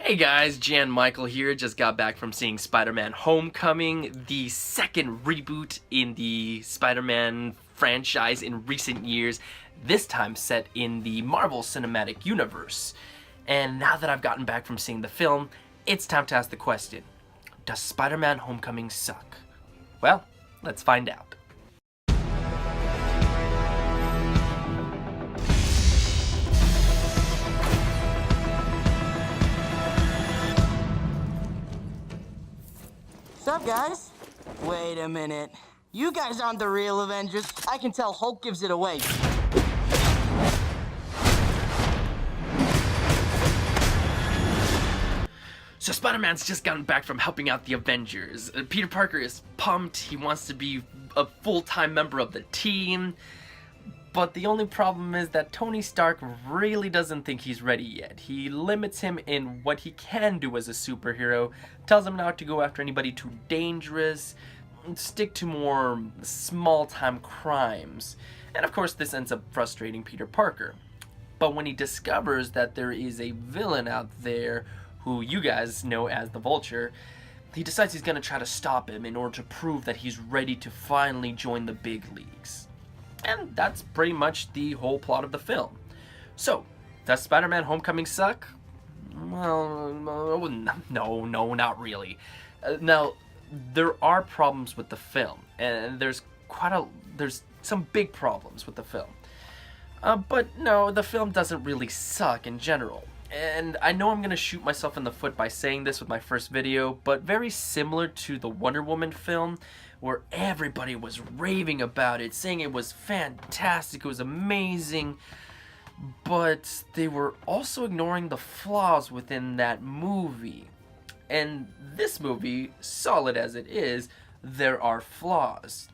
Hey guys, Jan Michael here. Just got back from seeing Spider-Man Homecoming, the second reboot in the Spider-Man franchise in recent years, this time set in the Marvel Cinematic Universe. And now that I've gotten back from seeing the film, it's time to ask the question, does Spider-Man Homecoming suck? Well, let's find out. Sup, guys? Wait a minute. You guys aren't the real Avengers. I can tell Hulk gives it away. So Spider-Man's just gotten back from helping out the Avengers. Peter Parker is pumped. He wants to be a full-time member of the team. But the only problem is that Tony Stark really doesn't think he's ready yet. He limits him in what he can do as a superhero, tells him not to go after anybody too dangerous, stick to more small-time crimes. And of course this ends up frustrating Peter Parker. But when he discovers that there is a villain out there who you guys know as the Vulture, he decides he's going to try to stop him in order to prove that he's ready to finally join the big leagues. And that's pretty much the whole plot of the film. So, does Spider-Man Homecoming suck? Well, no, not really. Now, there are problems with the film, and there's some big problems with the film. But no, the film doesn't really suck in general. And I know I'm going to shoot myself in the foot by saying this with my first video, but very similar to the Wonder Woman film, where everybody was raving about it, saying it was fantastic, it was amazing, but they were also ignoring the flaws within that movie. And this movie, solid as it is, there are flaws.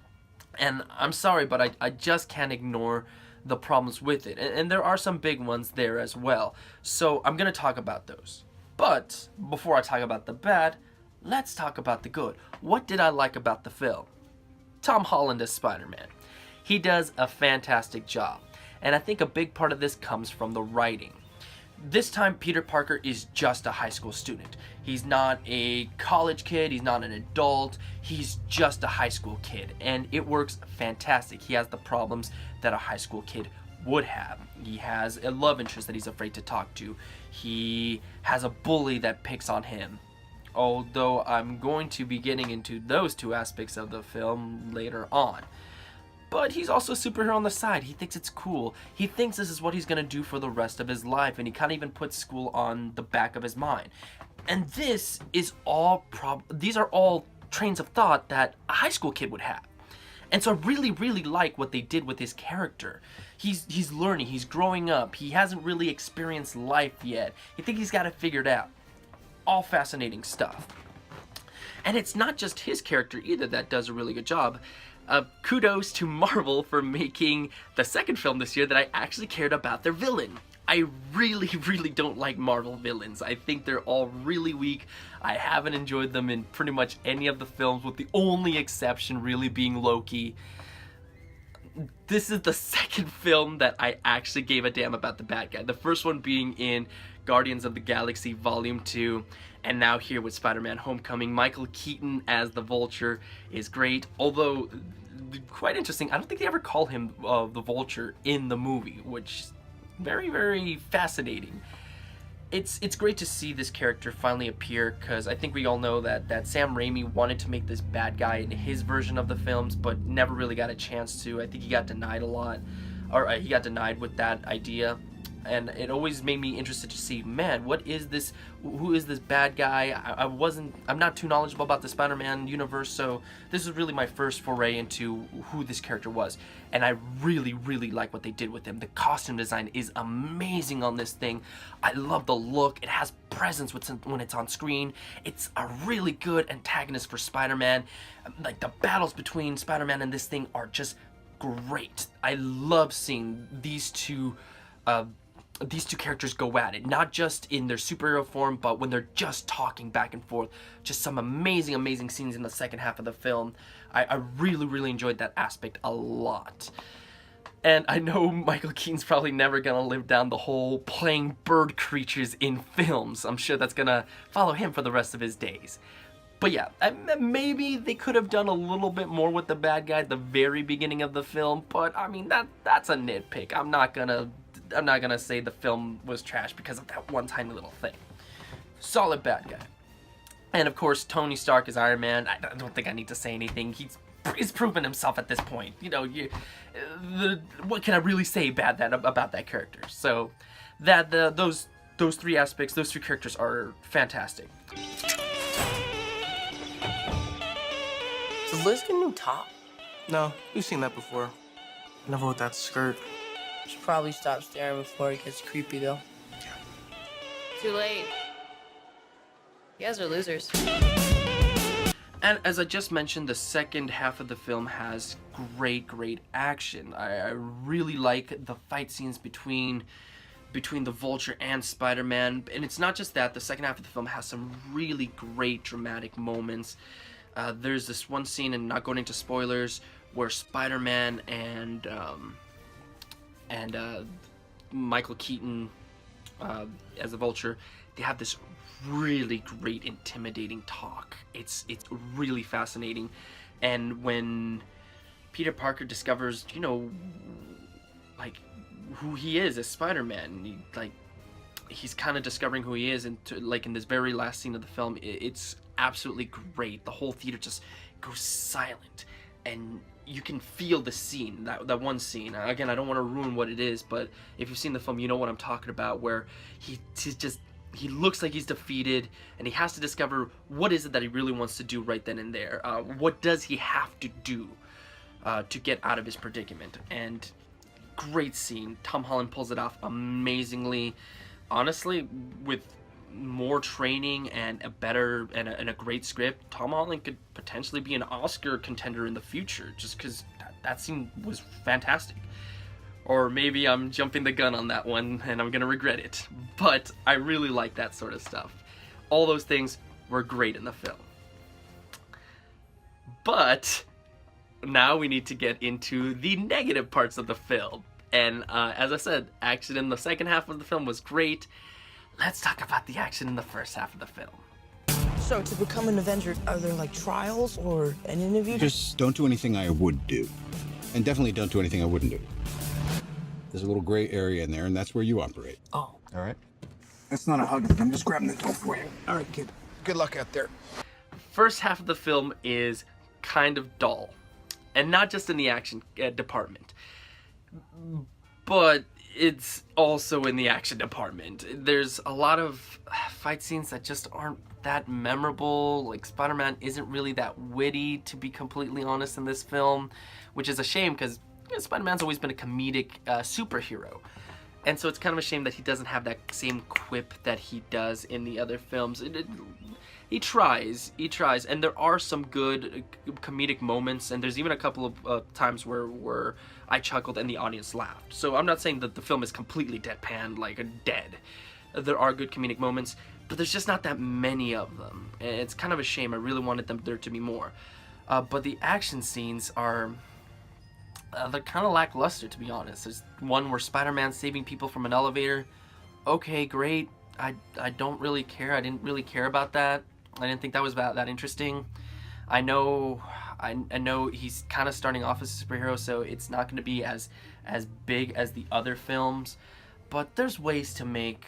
And I'm sorry, but I just can't ignore the problems with it, and there are some big ones there as well, so I'm gonna talk about those. But before I talk about the bad, let's talk about the good. What did I like about the film? Tom Holland as Spider-Man. He does a fantastic job, and I think a big part of this comes from the writing. This time Peter Parker is just a high school student. He's not a college kid, he's not an adult, he's just a high school kid, and it works fantastic. He has the problems that a high school kid would have. He has a love interest that he's afraid to talk to. He has a bully that picks on him. Although I'm going to be getting into those two aspects of the film later on. But he's also a superhero on the side. He thinks it's cool. He thinks this is what he's going to do for the rest of his life, and he kind of even puts school on the back of his mind. And these are all trains of thought that a high school kid would have. And so I really like what they did with his character. He's learning, he's growing up, he hasn't really experienced life yet. He thinks he's got it figured out. All fascinating stuff. And it's not just his character either that does a really good job. Kudos to Marvel for making the second film this year that I actually cared about their villain. I really don't like Marvel villains. I think they're all really weak. I haven't enjoyed them in pretty much any of the films, with the only exception really being Loki. This is the second film that I actually gave a damn about the bad guy. The first one being in Guardians of the Galaxy Volume 2, and now here with Spider-Man Homecoming. Michael Keaton as the Vulture is great, although quite interesting, I don't think they ever call him the Vulture in the movie, which is very fascinating. It's great to see this character finally appear, because I think we all know that Sam Raimi wanted to make this bad guy in his version of the films, but never really got a chance to. I think he got denied a lot, or he got denied with that idea. And it always made me interested to see, man, what is this, who is this bad guy? I'm not too knowledgeable about the Spider-Man universe, so this is really my first foray into who this character was. And I really like what they did with him. The costume design is amazing on this thing. I love the look. It has presence when it's on screen. It's a really good antagonist for Spider-Man. Like, the battles between Spider-Man and this thing are just great. I love seeing these two characters go at it, not just in their superhero form, but when they're just talking back and forth. Just some amazing scenes in the second half of the film. I really enjoyed that aspect a lot. And I know Michael Keaton's probably never gonna live down the whole playing bird creatures in films. I'm sure that's gonna follow him for the rest of his days. But yeah, maybe they could have done a little bit more with the bad guy at the very beginning of the film. But I mean, that's a nitpick. I'm not gonna say the film was trash because of that one tiny little thing. Solid bad guy. And of course, Tony Stark is Iron Man. I don't think I need to say anything. He's proven himself at this point. You know, what can I really say about that character? So, those three aspects, those three characters are fantastic. Does Liz get a new top? No, we've seen that before. Never with that skirt. Should probably stop staring before it gets creepy, though. Too late. You guys are losers. And as I just mentioned, the second half of the film has great action. I really like the fight scenes between the Vulture and Spider-Man. And it's not just that, the second half of the film has some really great dramatic moments. There's this one scene, and not going into spoilers, where Spider-Man and Michael Keaton as the Vulture, they have this really great intimidating talk. It's really fascinating. And when Peter Parker discovers, you know, like who he is as Spider-Man, he's kind of discovering who he is, and like in this very last scene of the film, it's absolutely great. The whole theater just goes silent, and you can feel the scene, that one scene. Again, I don't want to ruin what it is, but if you've seen the film, you know what I'm talking about, where he looks like he's defeated, and he has to discover what is it that he really wants to do right then and there. What does he have to do to get out of his predicament? And great scene. Tom Holland pulls it off amazingly. Honestly, with more training and a better and a great script, Tom Holland could potentially be an Oscar contender in the future, just because that scene was fantastic. Or maybe I'm jumping the gun on that one and I'm gonna regret it. But I really like that sort of stuff. All those things were great in the film. But now we need to get into the negative parts of the film. And as I said, action in the second half of the film was great. Let's talk about the action in the first half of the film. So, to become an Avenger, are there like trials or an interview? Just don't do anything I would do. And definitely don't do anything I wouldn't do. There's a little gray area in there, and that's where you operate. Oh. All right? That's not a hug. I'm just grabbing the door for you. All right, kid. Good luck out there. First half of the film is kind of dull. And not just in the action department. But it's also in the action department. There's a lot of fight scenes that just aren't that memorable. Like, Spider-Man isn't really that witty, to be completely honest, in this film, which is a shame because Spider-Man's always been a comedic superhero. And so it's kind of a shame that he doesn't have that same quip that he does in the other films. He tries, and there are some good comedic moments, and there's even a couple of times where I chuckled and the audience laughed. So I'm not saying that the film is completely deadpan, like dead. There are good comedic moments, but there's just not that many of them. And it's kind of a shame. I really wanted there to be more. But the action scenes are... they're kind of lackluster, to be honest. There's one where Spider-Man's saving people from an elevator. Okay, great. I don't really care. I didn't really care about that. I didn't think that was that interesting. I know he's kind of starting off as a superhero, so it's not going to be as big as the other films. But there's ways to make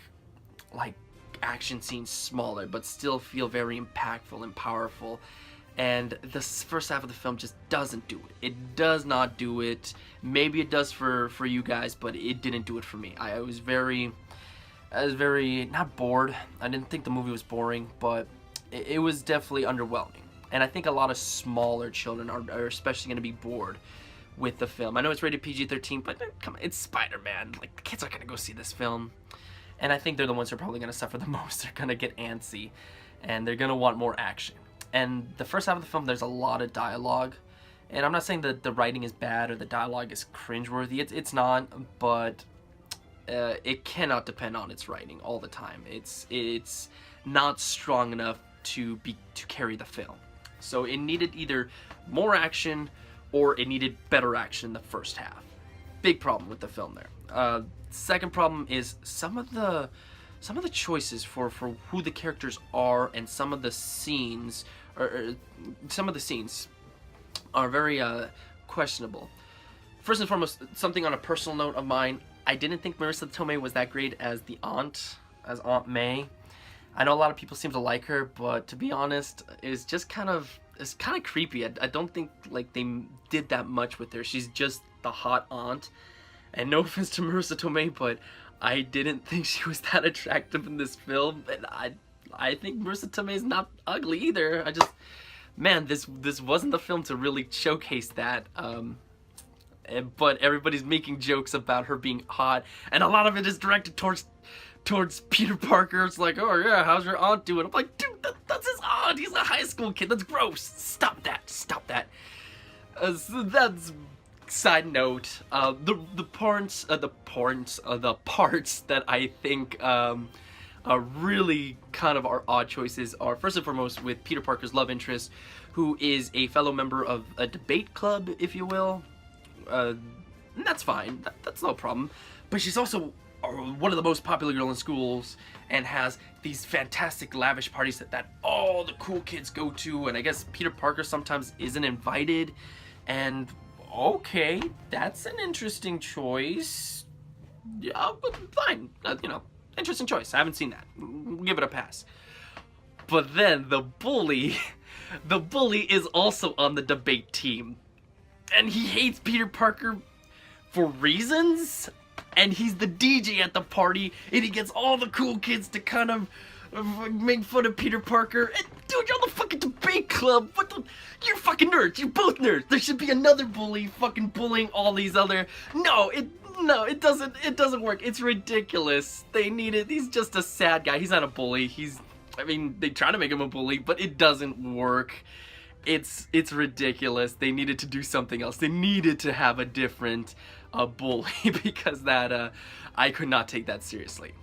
like action scenes smaller, but still feel very impactful and powerful. And the first half of the film just doesn't do it. It does not do it. Maybe it does for you guys, but it didn't do it for me. I was very not bored. I didn't think the movie was boring, but it was definitely underwhelming. And I think a lot of smaller children are especially going to be bored with the film. I know it's rated PG-13, but come on, it's Spider-Man. Like, the kids are going to go see this film. And I think they're the ones who are probably going to suffer the most. They're going to get antsy, and they're going to want more action. And the first half of the film, there's a lot of dialogue. And I'm not saying that the writing is bad or the dialogue is cringeworthy. It's not, but it cannot depend on its writing all the time. It's not strong enough to carry the film. So it needed either more action or it needed better action in the first half. big problem with the film there. Second problem is some of the choices for who the characters are, and some of the scenes are very questionable. First and foremost, something on a personal note of mine, I didn't think Marissa Tomei was that great as Aunt May. I know a lot of people seem to like her, but to be honest, it's kind of creepy. I don't think like they did that much with her. She's just the hot aunt. And no offense to Marissa Tomei, but I didn't think she was that attractive in this film. And I think Marissa Tomei is not ugly either. Man, this wasn't the film to really showcase that. But everybody's making jokes about her being hot, and a lot of it is directed towards Peter Parker. It's like, oh yeah, how's your aunt doing? I'm like, dude, that's his aunt. He's a high school kid. That's gross. Stop that. So that's side note. The parts that I think are really kind of our odd choices are, first and foremost, with Peter Parker's love interest, who is a fellow member of a debate club, if you will. And that's fine. That's no problem. But she's also one of the most popular girls in schools, and has these fantastic lavish parties that all the cool kids go to, and I guess Peter Parker sometimes isn't invited. And okay, that's an interesting choice. Yeah, fine. Interesting choice. I haven't seen that. We'll give it a pass. But then the bully is also on the debate team. And he hates Peter Parker for reasons. And he's the DJ at the party. And he gets all the cool kids to kind of make fun of Peter Parker. And dude, you're on the fucking debate club. You're fucking nerds. You're both nerds. There should be another bully fucking bullying all these other... No, it doesn't work. It's ridiculous. They need it. He's just a sad guy. He's not a bully. They try to make him a bully, but it doesn't work. It's ridiculous. They needed to do something else. They needed to have a different bully, because that I could not take that seriously.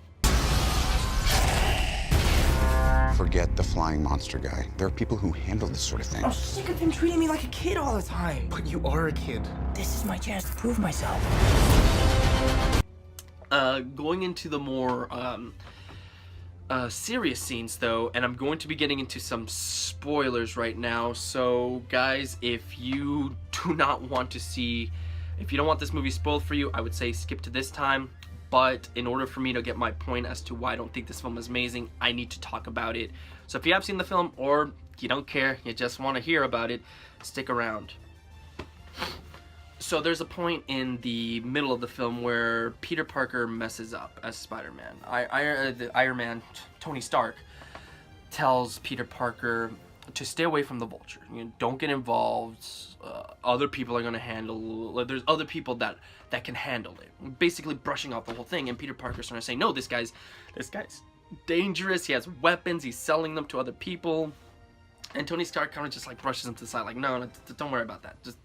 Forget the flying monster guy. There are people who handle this sort of thing. I'm sick of him treating me like a kid all the time. But you are a kid. This is my chance to prove myself. Going into the more serious scenes though, and I'm going to be getting into some spoilers right now, so guys, if you don't want this movie spoiled for you, I would say skip to this time. But in order for me to get my point as to why I don't think this film is amazing, I need to talk about it. So if you have seen the film, or you don't care, you just want to hear about it, stick around. So there's a point in the middle of the film where Peter Parker messes up as Spider-Man. The Iron Man, Tony Stark, tells Peter Parker to stay away from the Vulture. Don't get involved. Other people are going to handle... There's other people that can handle it. Basically brushing off the whole thing. And Peter Parker's starting to say, no, this guy's dangerous. He has weapons. He's selling them to other people. And Tony Stark kind of just brushes him to the side. Like, no, don't worry about that. Just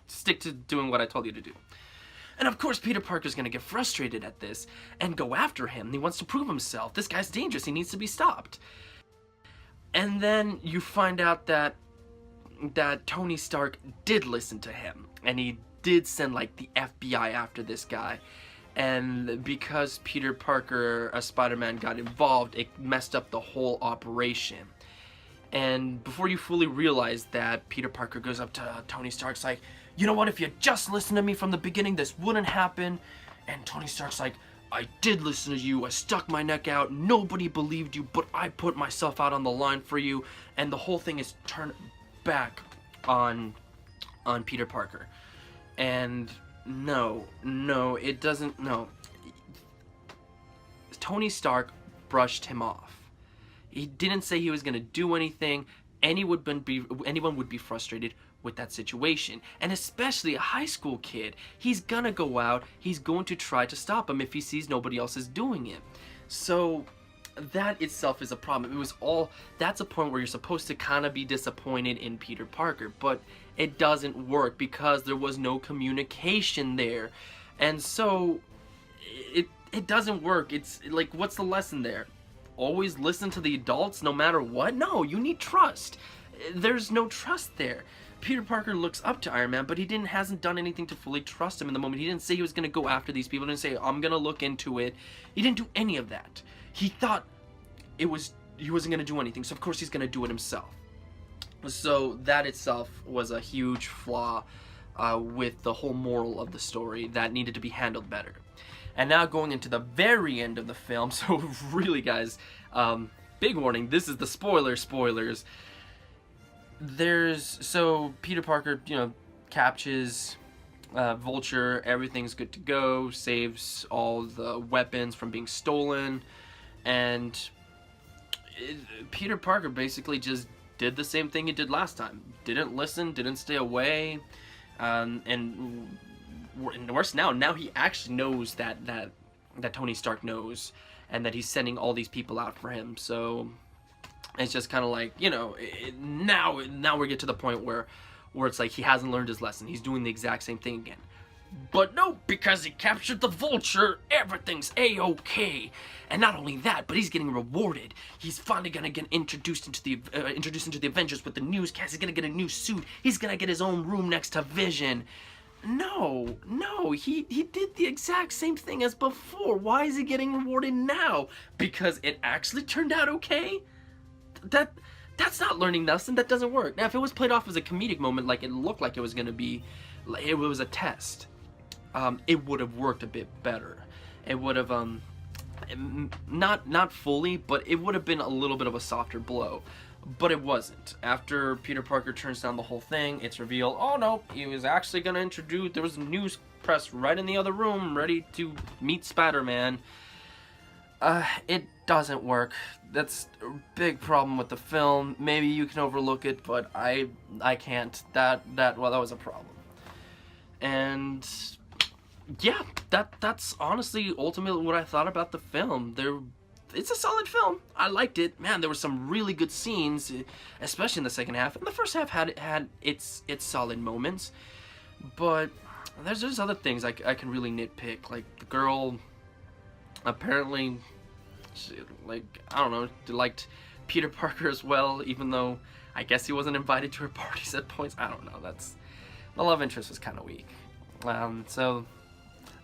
stick to doing what I told you to do. And of course, Peter Parker's going to get frustrated at this and go after him. He wants to prove himself. This guy's dangerous. He needs to be stopped. And then you find out that Tony Stark did listen to him, and he did send the FBI after this guy. And because Peter Parker as Spider-Man got involved, it messed up the whole operation. And before you fully realize that, Peter Parker goes up to Tony Stark's like, you know what, if you just listened to me from the beginning, this wouldn't happen. And Tony Stark's like, I did listen to you, I stuck my neck out, nobody believed you, but I put myself out on the line for you. And the whole thing is turned back on Peter Parker. And no, it doesn't, no. Tony Stark brushed him off. He didn't say he was going to do anything. Anyone would be frustrated with that situation. And especially a high school kid. He's going to go out. He's going to try to stop him if he sees nobody else is doing it. So that itself is a problem. That's a point where you're supposed to kind of be disappointed in Peter Parker. But it doesn't work because there was no communication there. And so it doesn't work. It's like, what's the lesson there? Always listen to the adults no matter what? No, you need trust. There's no trust there. Peter Parker looks up to Iron Man, but he hasn't done anything to fully trust him in the moment. He didn't say he was going to go after these people. He didn't say, I'm going to look into it. He didn't do any of that. He thought he wasn't going to do anything, so of course he's going to do it himself. So that itself was a huge flaw with the whole moral of the story that needed to be handled better. And now going into the very end of the film, so really guys, big warning, this is the spoilers. So Peter Parker, captures Vulture, everything's good to go, saves all the weapons from being stolen, and Peter Parker basically just did the same thing he did last time. Didn't listen, didn't stay away, and worse now he actually knows that Tony Stark knows, and that he's sending all these people out for him. So it's just kind of like, now we get to the point where it's like he hasn't learned his lesson. He's doing the exact same thing again. But no, because he captured the Vulture, everything's A-okay. And not only that, but he's getting rewarded. He's finally gonna get introduced into the Avengers with the newscast. He's gonna get a new suit. He's gonna get his own room next to Vision. No, he did the exact same thing as before. Why is he getting rewarded now? Because it actually turned out okay? That's not learning lesson. That doesn't work. Now, if it was played off as a comedic moment, like it looked like it was gonna be, it was a test, it would have worked a bit better. It would have, not fully, but it would have been a little bit of a softer blow. But it wasn't. After Peter Parker turns down the whole thing, it's revealed, oh no, he was actually gonna introduce, there was news press right in the other room, ready to meet Spider-Man. It doesn't work. That's a big problem with the film. Maybe you can overlook it, but I can't. That was a problem. And yeah, that's honestly ultimately what I thought about the film. It's a solid film. I liked it. Man, there were some really good scenes, especially in the second half. And the first half had its solid moments. But there's other things I can really nitpick. Like the girl, apparently, she, I don't know, liked Peter Parker as well, even though I guess he wasn't invited to her parties at points. I don't know. The love interest was kind of weak. So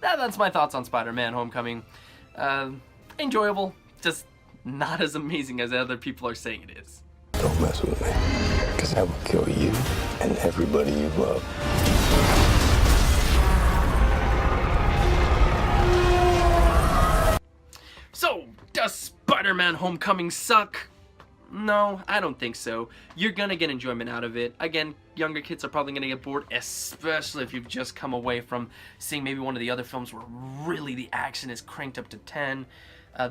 that's my thoughts on Spider-Man: Homecoming. Enjoyable. Just not as amazing as other people are saying it is. Don't mess with me, because I will kill you and everybody you love. So, does Spider-Man: Homecoming suck? No, I don't think so. You're gonna get enjoyment out of it. Again, younger kids are probably gonna get bored, especially if you've just come away from seeing maybe one of the other films where really the action is cranked up to 10.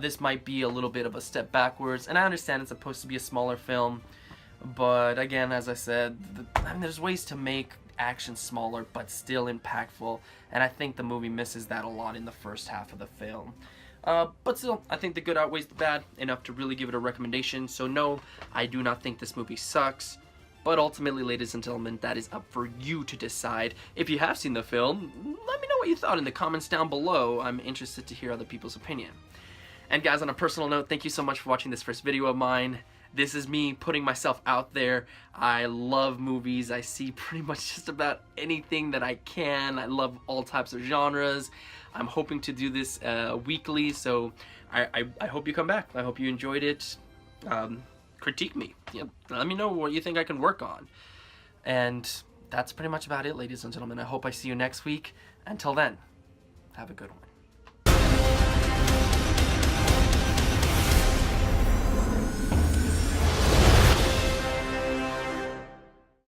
This might be a little bit of a step backwards, and I understand it's supposed to be a smaller film, but again, as I said, there's ways to make action smaller but still impactful, and I think the movie misses that a lot in the first half of the film. But still, I think the good outweighs the bad enough to really give it a recommendation. So no, I do not think this movie sucks. But ultimately, ladies and gentlemen, that is up for you to decide. If you have seen the film, let me know what you thought in the comments down below. I'm interested to hear other people's opinion. And guys, on a personal note, thank you so much for watching this first video of mine. This is me putting myself out there. I love movies. I see pretty much just about anything that I can. I love all types of genres. I'm hoping to do this weekly, so I hope you come back. I hope you enjoyed it. Critique me. Let me know what you think I can work on. And that's pretty much about it, ladies and gentlemen. I hope I see you next week. Until then, have a good one.